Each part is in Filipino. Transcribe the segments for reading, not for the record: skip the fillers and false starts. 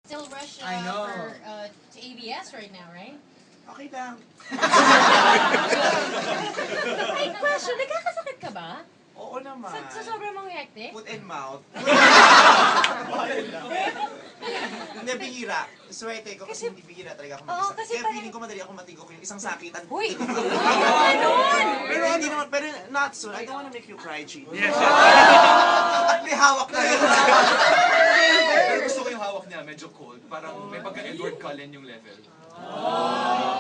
still rush I know. to ABS right now, right? Okay lang. Wait, question, nagkakasakit ka ba? Oo naman. Sa sobrang mong hectic? Foot and mouth. Hindi, bihira. Swerte ko kasi hindi bihira talaga ako Oo, mag-isa. kasi Kaya parang- feeling ko madali ako matigok yung isang sakitan. Uy! Ganon! Pero hindi naman, pero not soon. I don't wanna make you cry, Chi. Yes. At may hawak na yun. Pero gusto ko yung hawak niya, medyo cold. Parang may pagka-Edward Cullen yung level.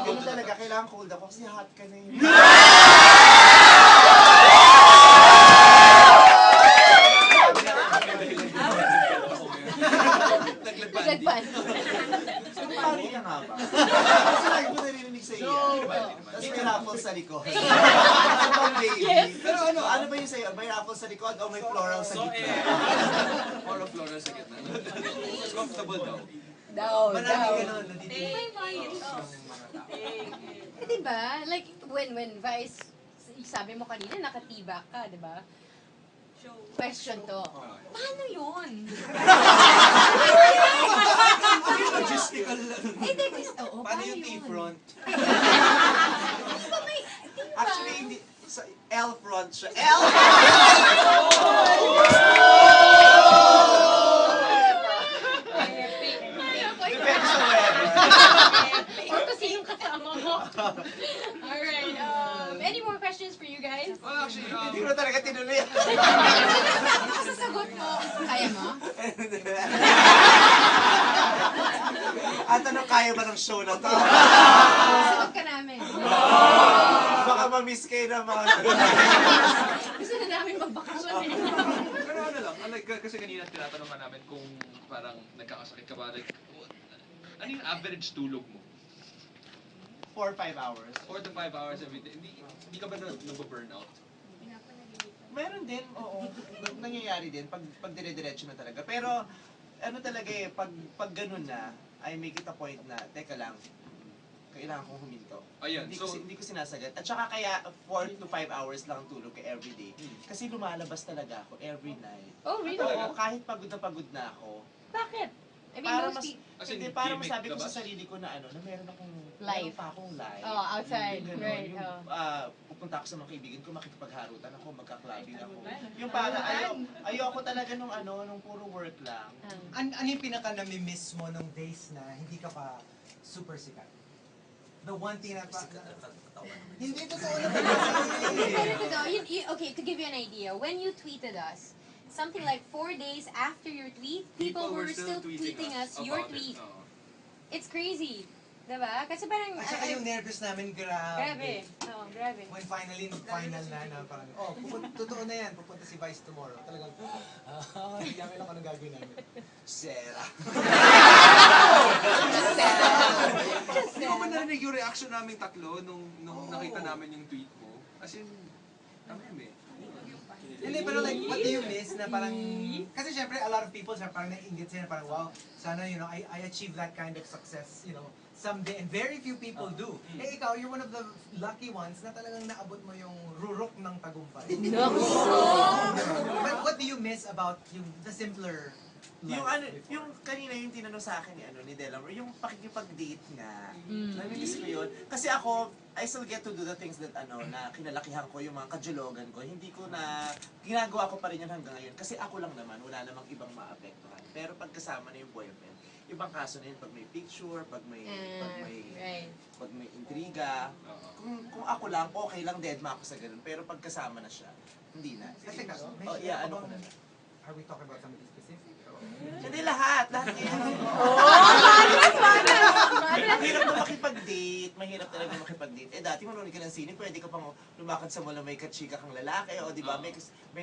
Ganun talaga, kailangan cold ako kasi hot ka na yun. Nagpan. Pari ka nga ba? Kasi lagi ko naririnig sa iyo. Tapos may raffles sa likod. Ano bang baby? Pero ano ba yung sa'yo? May raffles sa likod o may floral sa gitna? Or a floral sa gitna. Mas comfortable daw. Marami ganun. Diba? Like, when Vice, sabi mo kanina, nakatibak ka, diba? Question to. Paano yun? Logistical lang. Hindi, oo, Paano yung T-front? Diba may, diba? Actually, hindi. Sa L front siya. L! Depende sa weather. Or kasi yung kasama mo. Alright, any more questions for you guys? Well, actually, Hindi ko na talaga tinuloy. Sasagot mo. Kaya mo? At ano, kaya ba ng show na to? Sagot ka namin. Baka ma-miss kayo naman. Gusto na namin magbakasyon eh. pero ano lang, like, kasi kanina tinatanong nga namin kung parang nagkakasakit ka ba, like, ano yung average tulog mo? 4 or 5 hours. 4 to 5 hours every day. Hindi ka ba nag-burnout? Meron din, oo. Nangyayari din pag dire-diretso na talaga. Pero ano talaga eh, pag ganun na, I make it a point na, teka lang, kailangan kong huminto. Ayan, Hindi ko sinasagat. At saka kaya 4 to 5 hours lang ang tulog ko every day. Kasi lumalabas talaga ako every night. Oh, really? Oo, kahit pagod na ako. Bakit? I mean, Para most mas, people... As in, hindi, para gimmick masabi ko labas? sa sarili ko na ano, na meron akong Life. meron pa akong life. Oh, outside. Yung ganun, Right, yung, oh. pupunta ako sa mga kaibigan ko, makikipagharutan ako, magka-clubbing ako. Yung para, ayoko talaga nung puro work lang. Ano yung pinaka-nami-miss mo nung days na hindi ka pa super sikat? The one thing na hindi totoo na Pero totoo, okay, to give you an idea, when you tweeted us, something like 4 days after your tweet, people were still tweeting us your about tweet. it. Oo. It's crazy. Diba? Kasi parang... At saka yung nervous namin, Grabe. Oo, grabe. When finally, final na parang, totoo na yan, pupunta si Vice tomorrow. Talagang, hindi namin alam anong gagawin namin. Sera. Hindi ko man narinig yung reaction namin tatlo nung nakita namin yung tweet mo. As in, eh. Hindi, pero like, what do you miss na parang, kasi syempre, a lot of people sa parang naiingit sila, parang, wow, sana, I achieve that kind of success, someday, and very few people do. Eh, ikaw, you're one of the lucky ones na talagang naabot mo yung rurok ng tagumpay. But what do you miss about the simpler life before? Yung kanina yung tinanong sa akin ni Delamar, yung pakikipag-date nga. Namimiss ko yun. Kasi ako, I still get to do the things that na kinalakihan ko, yung mga kajulogan ko. Hindi ko na, ginagawa ko pa rin yun hanggang ngayon. Kasi ako lang naman, wala namang ibang maapektuhan. Pero pag kasama na yung boyfriend, ibang kaso na yun pag may picture, pag may intriga. Kung ako lang, okay lang, deadma ako sa ganun. Pero pag kasama na siya, hindi na. Kasi Ano ko na. are we talking about somebody specific? Hindi lahat na yan. Mahirap na makipag-date, mahirap talaga makipag-date. Eh dati marunong ka ng sine, pwede ka pang lumakad sa mall may kachika kang lalaki, o di ba, may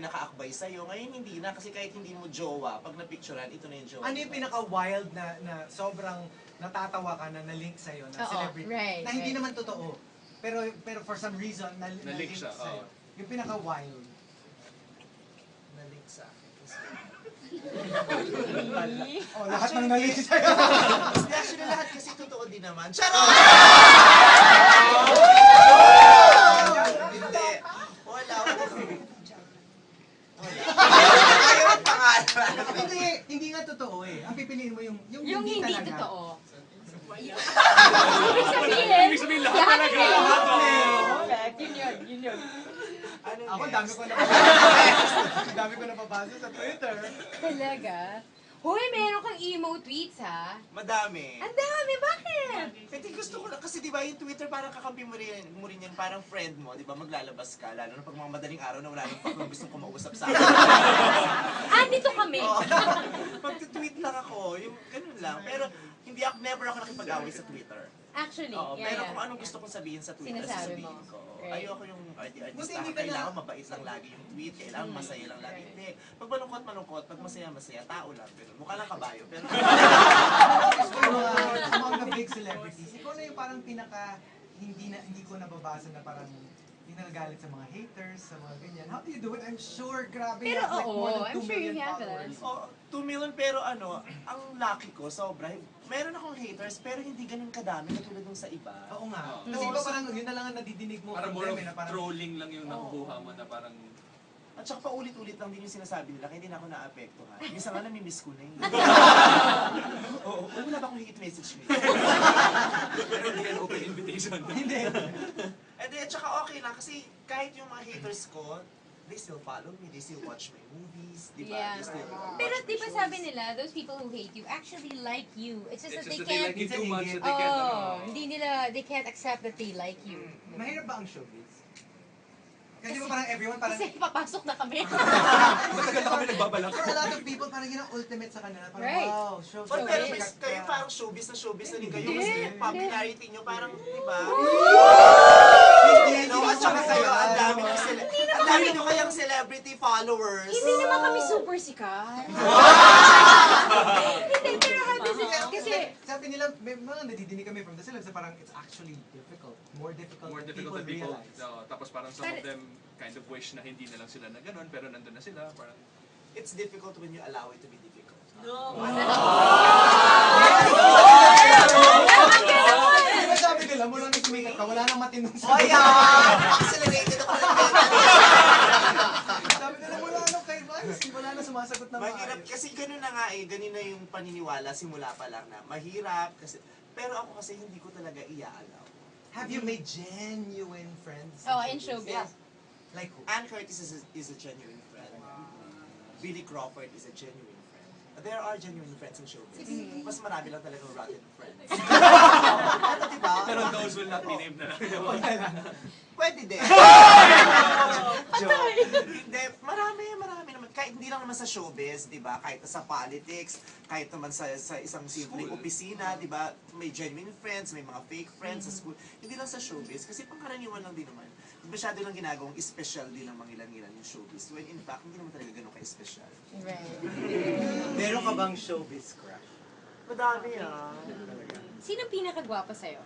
nakaakbay sa'yo. Ngayon hindi na, kasi kahit hindi mo jowa, pag napicturean, ito na yung jowa. Ano yung pinaka-wild na sobrang natatawa ka na na-link sa'yo, na celebrity, na hindi naman totoo, pero for some reason, na-link sa'yo. Yung pinaka-wild, na-link sa akin. Lahat ng na-link sa'yo. Actually, lahat kasi totoo din naman. Charot! Hindi. Wala. Ayaw ang pangalan. Hindi nga totoo eh. Ang pipiliin mo yung Yung hindi talaga. totoo. Ibig sabihin, Ibig sabihin, lahat lahat talaga. meron. Lahat Correct, yun yun. Ano Ako, next? dami ko nababasa. Dami ko nababasa sa Twitter. Talaga? Hoy, meron kang emo tweets, ha? Madami. Ang dami, bakit? Hindi gusto ko lang, kasi di ba yung Twitter parang kakampi mo rin yan, parang friend mo, di ba maglalabas ka, lalo na pag mga madaling araw na wala nang pakong gustong kumausap sa akin. Dito kami. Oo. Mag-tweet lang ako, yung ganun lang. Pero never ako nakipag-away sa Twitter. Actually, Oo, yeah, pero yeah. kung anong gusto kong sabihin sa Twitter, Sinasabi sasabihin mo. ko. Right. Ayoko yung Buti artista, hindi ka kailangan na- mabait lang lagi yung tweet, kailangan masaya lang lagi. Hindi. Pag malungkot, pag masaya, tao lang. Ganun. Mukha lang kabayo, pero Among the big celebrities, ikaw na yung parang pinaka hindi ko nababasa na parang hindi nagagalit sa mga haters, sa mga ganyan. How do you do it? I'm sure, grabe. Pero you have like more oo, than I'm 2 sure you million have that. followers. oh, 2 million, pero ang lucky ko, sobra. Meron akong haters, pero hindi ganun kadami katulad nung sa iba. Oo nga. Oo. Kasi iba parang yun na lang ang nadidinig mo. Parang from more them, of eh, na parang, trolling lang yung nakukuha mo na parang... At saka paulit-ulit lang din yung sinasabi nila, kaya hindi na ako naapektuhan. Minsan nga namimiss ko na eh. Oo, wala ba akong hate message nito? Pero hindi yan open invitation. Hindi. And then, at saka okay lang, kasi kahit yung mga haters ko, they still follow me, they still watch my movies, di ba? Yeah. They still Pero watch my di ba shows. sabi nila, those people who hate you actually like you. It's just It's that just they that they like can't... you too much Minsan that they can't, Hindi nila, they can't accept that they like you. Mahirap ba ang showbiz? Kasi ba parang everyone parang... Kasi papasok na kami. Matagal na kami nagbabalak. For a lot of people, parang yun ang ultimate sa kanila. Parang, Right. wow, showbiz. But pero Showbiz. kayo parang showbiz na din kayo. Hindi, Kasi hindi. yung popularity nyo parang, di ba? Hindi, No, at saka kayo, ang dami nyo kayang celebrity followers. Hindi naman kami super sikat. Hindi, pero how does it... Kasi... Sabi nila, may mga nadidinig kami from the celebs na parang it's actually difficult. More difficult More than difficult than people people. realize. No, tapos parang some But- of them kind of wish na hindi na lang sila na ganun, pero nandun na sila. Parang, It's difficult when you allow it to be difficult. Di ba sabi nila, mula nang sumikat ka, wala nang matinong Oh yeah! Accelerated ako ng Sabi nila, wala nang kay Vice, wala nang sumasagot na Mahirap maayos. kasi ganun na nga eh, ganun na yung paniniwala simula pa lang na mahirap kasi pero ako kasi hindi ko talaga iaalaw. Have you made genuine friends? Oh, in showbiz. Yeah. Like who? Ann Curtis is a genuine friend. Billy Crawford is a genuine friend. There are genuine friends in showbiz. Mas marami lang talagang rotten friends. Pero diba? pero those will not be named na lang. Pwede din. Joke. Hindi, marami naman. Kahit hindi lang naman sa showbiz, di ba? Kahit sa politics, kahit naman sa isang simpleng School. opisina, di ba? May genuine friends, may mga fake friends sa school. Hindi lang sa showbiz, kasi pangkaraniwan lang din naman. Masyado lang ginagawang special din ng mangilan-ngilan yung showbiz. When in fact, hindi naman talaga ganun ka-special. Right. Meron ka bang showbiz crush? Madami ah. Sino pinakagwapa sa'yo?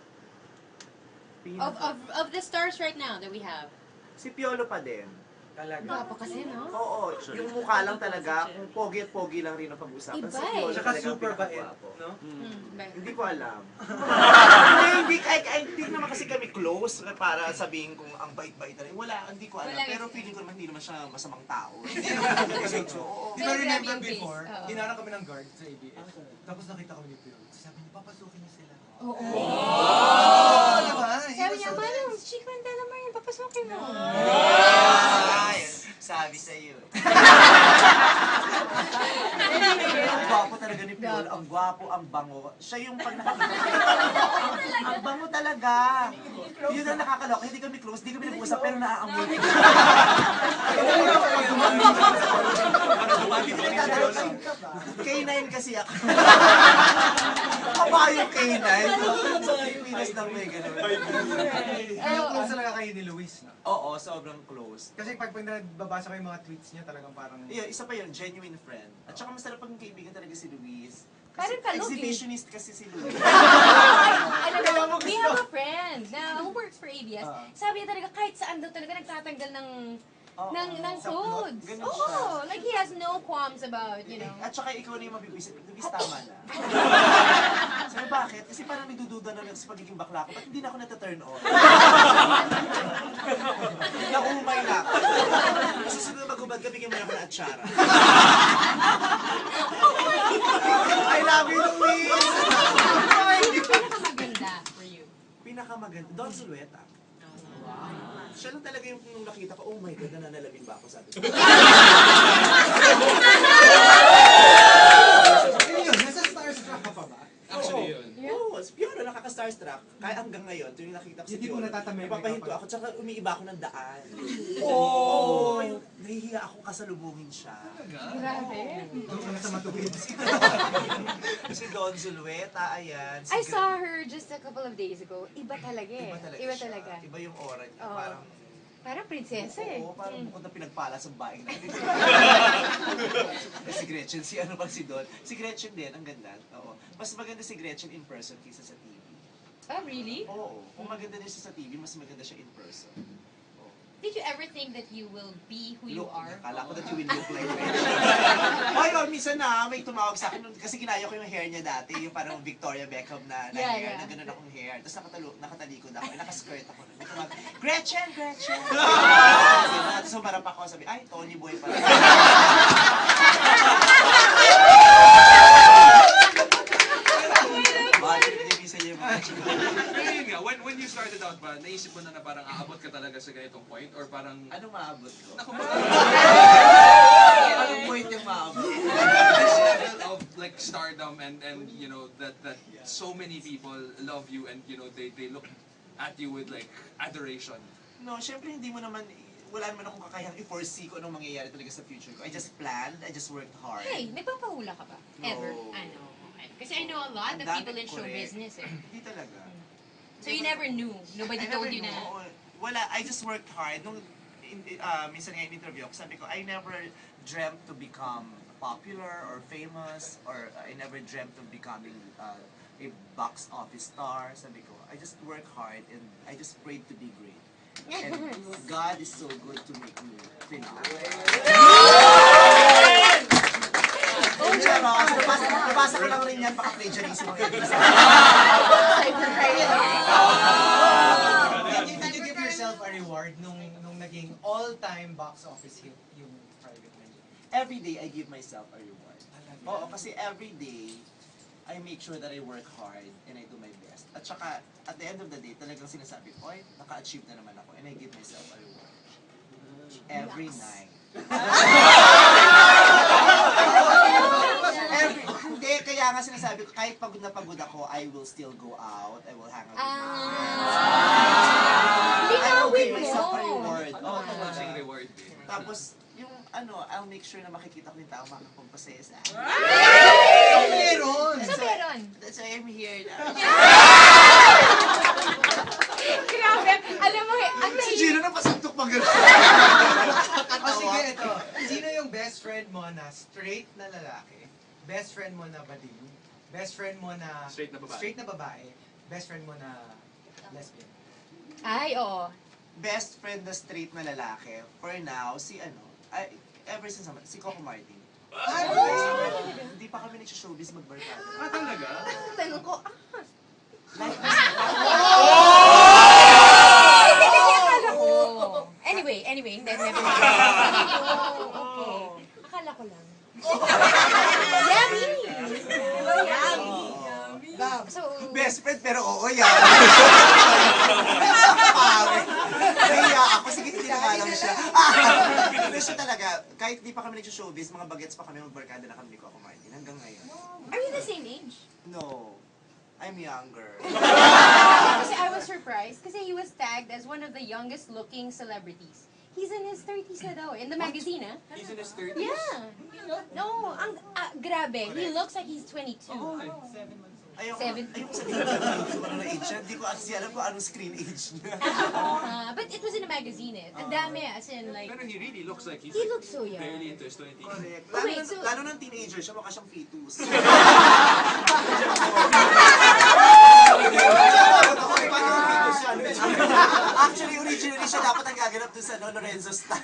Of the stars right now that we have. Si Piolo pa din. Talaga. Gwapa kasi, no? Oo, yung mukha lang talaga, kung pogi at pogi lang rin ang pag-usapan. Iba Si Piolo eh. Tsaka talaga ang super bait, pinakagwapo. no? Hindi ko alam. hindi naman kasi kami close para sabihin kung ang bait-bait na rin. Wala, hindi ko alam. Wala Pero kasi. feeling ko naman hindi naman siya masamang tao. Oo. Di Pero ba remember grabe yung face. before, Oo. dinarang kami ng guard sa ABS. Tapos nakita kami ni Pio. Sabi niya, papasukin niyo sila. Oo. Oh, di ba? Sabi niya, Manong, Chico and Delamar yan, papasukin mo. Ay, sabi sa iyo. Ang gwapo talaga ni Piolo. Ang gwapo, ang bango. Siya yung pag nakakita. Ang bango talaga. Yun ang nakakaloka. Hindi kami close, hindi kami nag-usap, pero naaamoy. K9 kasi ako. Kabayo K9. Pilipinas lang may ganun. Kaya close talaga kayo ni Luis, no? Oo, sobrang close. Kasi pag nagbabasa ko yung mga tweets niya, talagang parang... Iyo, isa pa yun, genuine friend. At saka masarap pag kaibigan talaga si Luis. Parang kalog eh. Exhibitionist kasi si Luis. Alam mo, we have a friend na who works for ABS. Sabi niya talaga kahit saan daw talaga nagtatanggal ng Oo. ng Sa clothes. Ganun Oo, siya. like he has no qualms about, you know. At saka ikaw na yung mabibisip. Luis, tama na. Sabi, bakit? Kasi parang nagdududa na lang sa pagiging bakla ko. Ba't hindi na ako nata-turn on? Naumay na ako. Kasi siguro maghubad ka, bigyan mo na ako ng atsara. I love you, Luis! Sino yung pinakamaganda for you? Pinakamaganda, Don Zulueta. Wow. Siya lang talaga yung nung nakita ko, oh my God, nananalamin ba ako, sabi ko. Ano yun? Nasa starstruck ka pa ba? Actually, yun. Oo, Piolo, nakaka-starstruck. Kaya hanggang ngayon, tuwing nakita ko si Hindi mo Piolo, natatamay ka napapahinto pa. ako, tsaka umiiba ako ng daan. Oh! Nahihiya ako kasalubungin siya. Grabe. Doon ka na sa matuwid. Si Don Zulueta, ayan. I saw her just a couple of days ago. Iba talaga eh. Iba talaga Iba siya. talaga. Iba yung aura niya. Oo. Parang prinsesa eh. Oo, parang bukod na pinagpala sa baing natin. Si Gretchen, si ano pang si Don. Si Gretchen din, ang ganda. Oo. Mas maganda si Gretchen in person kaysa sa TV. Ah, really? Oo. Kung maganda din siya sa TV, mas maganda siya in person. Oo. Did you ever think that you will be who you Look, are? Kala ko that you will look like Gretchen. Ay, minsan na, may tumawag sa akin. Kasi ginaya ko yung hair niya dati. Yung parang Victoria Beckham na Yeah, hair. yeah. Na ganun akong hair. Tapos nakatalikod ako. Nakaskirt ako. May tumawag, Gretchen! Gretchen! Tapos humarap ako. Sabi, ay, Tony Boy pala. Bakit hindi bisa niya yung mga Pero yun nga, when you started out ba, naisip mo na parang aabot ka talaga sa ganitong point? Or parang, Anong maabot ko? naku, Anong point yung maabot? this level of like stardom and you know, that so many people love you and you know, they look at you with like adoration. No, syempre hindi mo naman, wala naman akong kakayang i-foresee kung anong mangyayari talaga sa future ko. I just planned, I just worked hard. Hey, nagpapahula ka ba? No. Ever? Ano? Okay. Kasi I know a lot of Ang people in dami, show correct. business eh. Hindi talaga. So you never knew? Nobody I told never you knew. na? Oo. Wala, I just worked hard. Nung minsan nga in interview ako, sabi ko, I never dreamt to become popular or famous or I never dreamt of becoming a box office star. Sabi ko, I just work hard and I just prayed to be great. And God is so good to make me famous. Oh, nabasa ko lang rin yan, baka plagiarism ang Did you give yourself a reward nung naging all-time box office hit yung Private Member? Every day, I give myself a reward. Oo, kasi every day, I make sure that I work hard and I do my best. At saka, at the end of the day, talagang sinasabi ko, oy, naka-achieve na naman ako and I give myself a reward. Every night. Hindi, kaya nga sinasabi ko, kahit pagod na pagod ako, I will still go out, I will hang out with my friends. I will give myself a reward. Oo, Ano talaga. klaseng reward? Tapos, yung I'll make sure na makikita ko yung tao makakapagpasaya sa akin. Meron! So meron. That's why I'm here now. Grabe. Alam mo eh, ang Si Gino na pasuntok pa gano'n. O sige, ito. Sino yung best friend mo na straight na lalaki? Best friend mo na bading? Best friend mo na... Straight na babae. Straight na babae. Best friend mo na lesbian? Ay, oo. Best friend na straight na lalaki, for now, ever since si Coco Martin. Hindi pa kami nagsishowbiz magbarkada. Ah, talaga? Tanong ko, Like, akala ko. Anyway, hindi, never mind. Akala ko lang. Yummy! So, best friend pero oo yan. Pare. Kaya ako, sige, hindi na nga lang siya. Pero siya talaga, kahit di pa kami nagsishowbiz, mga bagets pa kami magbarkada na kami ni Coco Martin hanggang ngayon. are you the same age? No, I'm younger. Kasi I was surprised kasi he was tagged as one of the youngest looking celebrities. He's in his 30s na daw. In the magazine, ah. He's in his 30s? Yeah. No, grabe. He looks like he's 22. Ayoko 70. sabihin ko ano na age siya. Hindi ko kasi alam kung anong screen age niya. But it was in a magazine eh. Ang dami as in like, Pero he really looks like he's he looks so young. barely into his 20s. Correct. Oh, wait, so- Lalo ng teenager siya, mukha siyang fetus. Actually, originally siya dapat ang gaganap dun sa Lorenzo Star.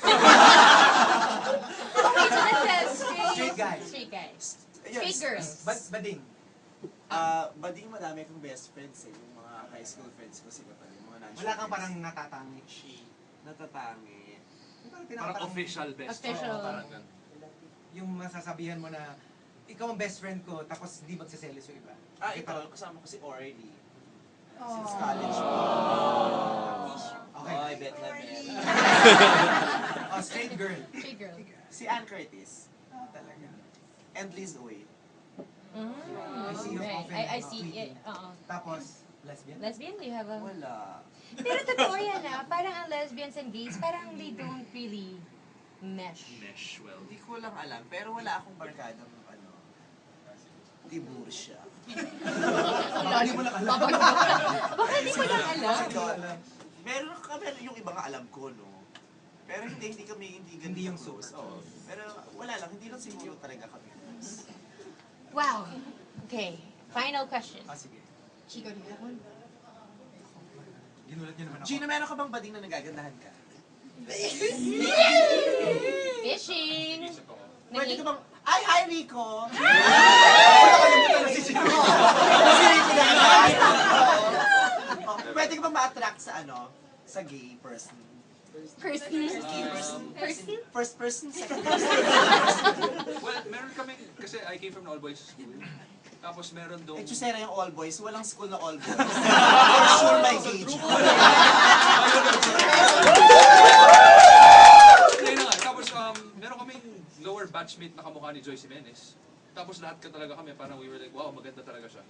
Straight guy. Straight guys. Ayun, Straight girls. Bading. Bading madami akong best friends eh. Yung mga high school friends ko sila pa rin. Mga non-show Wala kang friends. parang natatangi. Natatangi. Parang official best. Official. Oo, parang ganun. Yung masasabihan mo na ikaw ang best friend ko, tapos hindi magsaselos yung iba. Ito, kasama ko si Orly. Oh. Since college. Okay. Oy, bet na bet. Oh, straight girl. Straight girl. Si Ann Curtis. Talaga. And Liz Uy. I see you Right. often. I see tweeting. it. Tapos, lesbian? Lesbian, do you have a... Wala. Pero totoo yan parang ang lesbians and gays, parang they don't really mesh. Mesh well. Hindi ko lang alam, pero wala akong barkadang dibursya. Baka hindi mo lang alam. Baka hindi mo lang alam. Meron kami yung iba nga alam ko, no? Pero hindi kami, hindi ganun Hindi yung close. super Oo. Pero wala lang, hindi lang siguro talaga kami close. Wow. Okay. Final question. Sige. Chico, do you have one? Ginulat niyo naman ako. Gina, meron ka bang bading na nagagandahan ka? Fishing! Pwede ka bang... Ay, hi, Rico! Pwede ka bang ma-attract sa sa gay person? Person? Person? Person? First person, second person. Well, meron kaming, kasi I came from an all-boys school. Tapos meron doon... Chusera yung all boys, walang school na all boys. For sure may gay dyan. Hindi na nga. Tapos meron kaming lower batchmate na kamukha ni Joyce Jimenez. Tapos lahat ka talaga kami, parang we were like, wow, maganda talaga siya.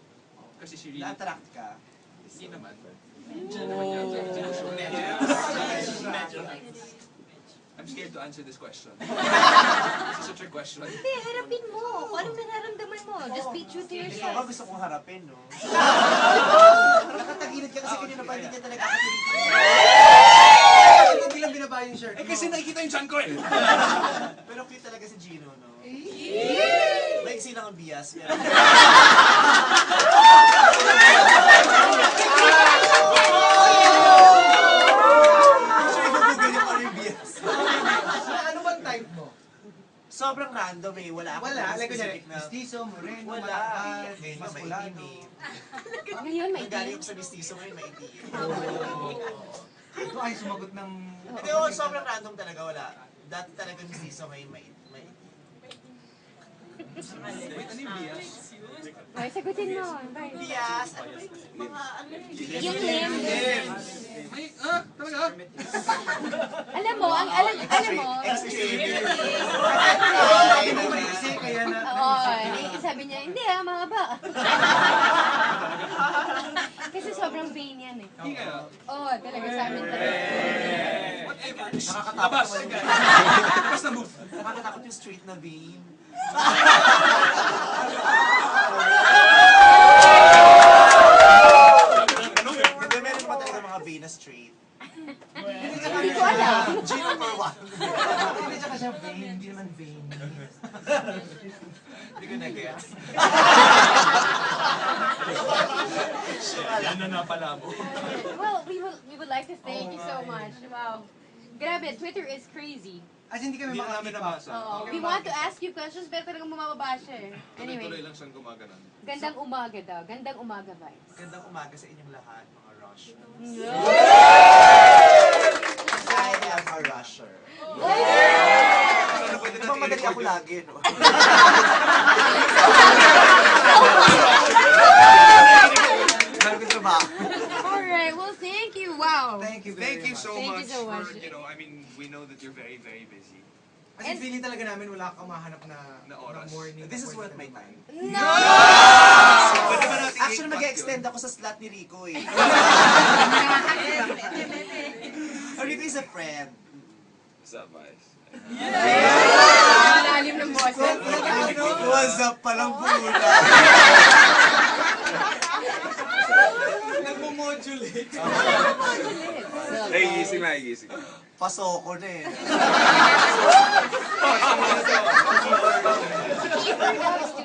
Kasi si really... Na-attract ka. Hindi naman. I'm scared to answer this question. This is a trick question. Hindi, harapin mo. Kung anong nararamdaman mo. Just be true to Ikaw yourself. gusto kong harapin, no? Nakatagilid ka kasi kanina pa, hindi ka talaga kakatilitin. Kung bilang binaba yung shirt Eh kasi nakikita yung chan ko eh! Pero cute talaga si Gino, no? Maiksi lang ang bias. Pero... Sure, i-google yung ano yung bias. Ano bang type mo? Sobrang random eh. Wala akong Wala. Like, specific kunyari, na... mestizo, moreno, Wala. malakad, Ngayon nga maskulano. maitim eh. Ngayon, may Nanggaling team. ako sa mistiso ngayon, maitim. Ito ay sumagot ng... Hindi, sobrang random talaga, wala. Dati talaga mistiso ngayon, maitim. Wait, ano yung bias? Ay, sagutin mo. Bye. Bias, ano ba yung mga ano Yung limb. Ay, talaga? Alam mo, alam mo. Kasi kaya na... Oo, sabi niya, hindi mahaba. Kasi sobrang vain yan eh. Hindi kaya. Oo, talaga sa amin talaga. Whatever. Nakakatakot Labas! naman. Labas na move! Nakakatakot yung street na vein. Hindi, meron naman talaga mga vein na straight. Hindi ko alam. Gino for one. Hindi tsaka siya vain, hindi naman vain. Hindi ko na-guess. Yan na napalabo. Well, we would like to thank you so much. Wow. Grabe, Twitter is crazy. As hindi kami Hindi na namin makakita. nabasa. Oo. We want to ask you questions, pero talagang bumababa siya eh. Tuloy-tuloy Anyway, lang siyang gumaganon. gandang umaga daw. Gandang umaga vibes. Gandang umaga sa inyong lahat, mga rush. No. I am a rusher. Ano pwede Di ba madali ako lagi, no? Meron ko trabaho. Alright, well thank you. Wow. Thank you very Thank you much. so Thank you much so much. for, I mean, we know that you're very, very busy. Kasi feeling talaga namin wala kang mahanap na Na oras. morning. This is worth my time. No! Pwede ba natin Actually, i-cut mag-extend ako sa slot ni Rico eh. Rico is a friend. What's up, guys? Malalim ng boses. What's up palang pula? Nagmo-modulate. Hey, gising na, gising. Pasoko na eh.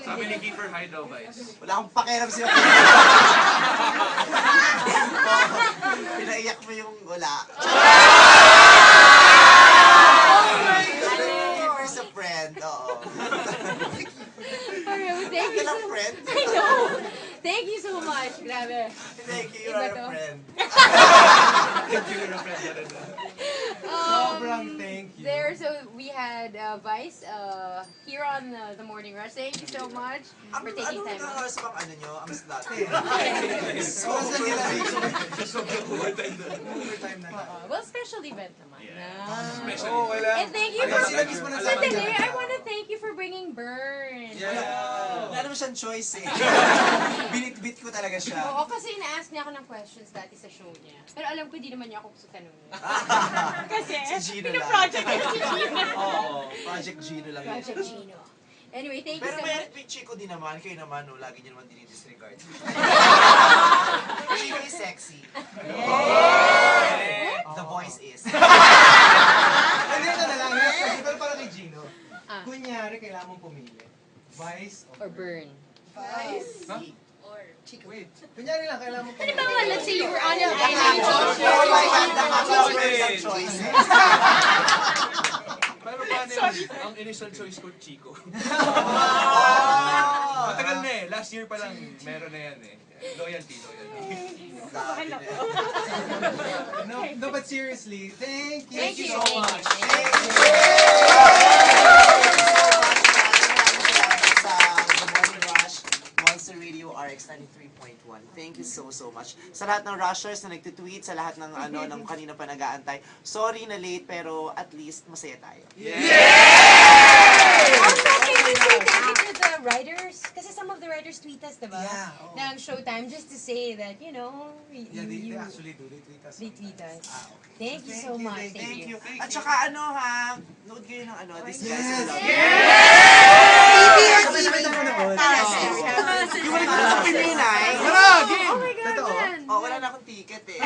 Sabi ni Kiefer, hi daw, guys. Wala akong pakialam siya. Pinaiyak mo yung wala. Keeper is a friend, oo. Alright, well, thank you Ka lang so friend. I know. Thank you so much. Grabe. Thank you, you Iba are to. a friend. Thank you, you're a friend na rin. Sobrang thank you. There, so we had Vice here on the Morning Rush. Thank you so much Ang for taking time anong out. oras bang ano nyo? Ang slot? Oras lang nila Sobrang overtime na. overtime na tayo. Well, special event naman. Special. Oo, wala. And thank you Ayun, for... sila mismo nagsabi Sandali, na. I want to thank you for bringing Burn. Wala naman siyang choice eh. Binitbit ko talaga siya. Oo, kasi ina-ask niya ako ng questions dati sa show niya. Pero alam ko, di naman niya ako gusto tanongin. Kasi, Si Gino lang. pino-project niya si Gino. Oo, Project Gino lang yun. Project Gino. Anyway, thank you Pero so may much. Chico din naman, kayo naman, no, lagi niyo naman dinidisregard. Chico is sexy. The voice is. Hindi na lang. Pero para kay Gino, Ah. kunyari kailangan mong pumili. Vice Or Burn. Vice. Huh? Wait. Kunyari lang, kailangan mong pumili. Ano ba, let's say you were on an Oh island. my God, the choices. Pero paano yun? Ang initial choice ko, Chico. Matagal na eh. Last year pa lang, meron na yan eh. Loyalty. No, but seriously, thank you. Thank you so so much. Sa The Morning Rush, Monster Radio RX 93.1. Thank you so much. Sa lahat ng rushers na nagtitweet, sa lahat ng ng kanina pa nag-aantay. Sorry na late, pero at least masaya tayo. Also, can we say thank you to the writers? Kasi some of the writers tweet us, diba? Yeah, oo. Ng Showtime, just to say that, you know, Yeah, they actually do. They tweet us. They tweet us. Okay. Thank you so much. Thank you. At saka nood kayo ng This Guys I Love You. Sabay-sabay tayo manood. Yung wala ko sa Pininay. Oh my God, Totoo? man. Oh, wala na akong ticket eh.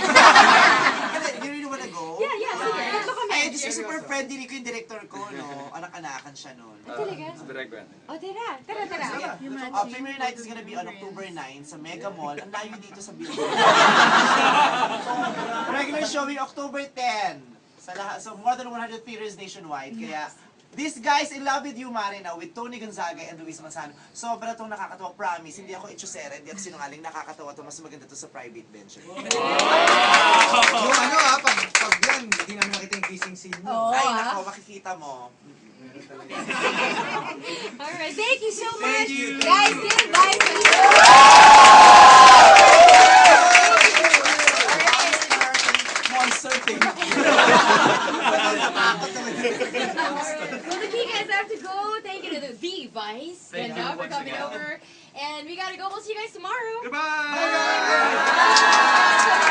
Do you really wanna go? Yeah, sige. Tatlo kami. Ay, di super friendly ko yung director ko, no? Anak-anakan siya noon. Talaga? Direct brand. Oh, tara. Premiere night is gonna be on October 9 sa Mega Mall. Ang layo dito sa building. Regular showing October 10. So more than 100 theaters nationwide. Kaya, This Guys in Love with You, Marina, with Tony Gonzaga and Luis Manzano. Sobra itong nakakatawa. Promise, hindi ako itchusera, hindi ako sinungaling. Nakakatawa to. Mas maganda to sa private venture. Yung pag yan, hindi namin nakita yung kissing scene nyo. Oo, Ay, ah. nako, makikita mo. Alright, thank you so much. Thank you. Guys, give it bye to you. Monster thing. Well, the key guys have to go. Thank you to the Vice Thank you for once coming again. over. And we gotta go. We'll see you guys tomorrow. Goodbye! Bye.